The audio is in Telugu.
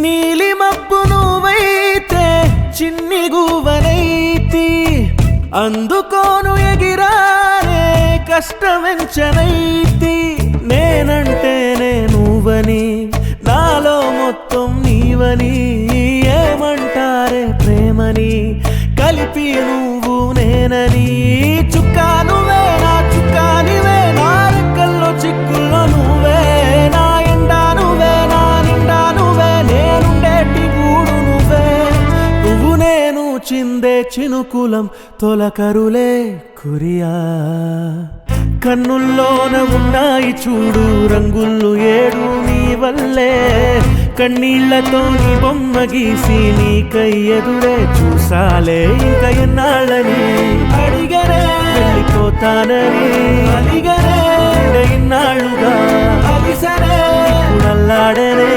నీలి మబ్బు నువ్వైతే చిన్ని గువ్వనైతి అందుకోను ఎగిరానే కష్టమెంచనైతి నేనంటేనే నువ్వని నాలో మొత్తం నీవని ఏమంటారే ప్రేమని కలిపి నువ్వు నేనని చుక్కా నువ్వే నా చుక్కా నీవే నా రెక్కల్లో చిక్కుల్లో నువ్వే నా ఎండా నువ్వే నా నిండా నువ్వే నేనుండేటి గూడు నువ్వే నువ్వు నేను చిందే చినుకులం తొలకరులే కురియా కన్నుల్లోన ఉన్నాయి చూడు రంగుళ్ళు ఏడు నీ వల్లే కన్నీళ్లతో నీ బొమ్మ గీసి నీకై ఎదురే చూసాలే ఇంకా ఎన్నాళ్ళని అడిగనే వెళ్ళిపోతానని అడిగనే ఇన్నాళ్ళుగా అలిసనే నల్లాడనే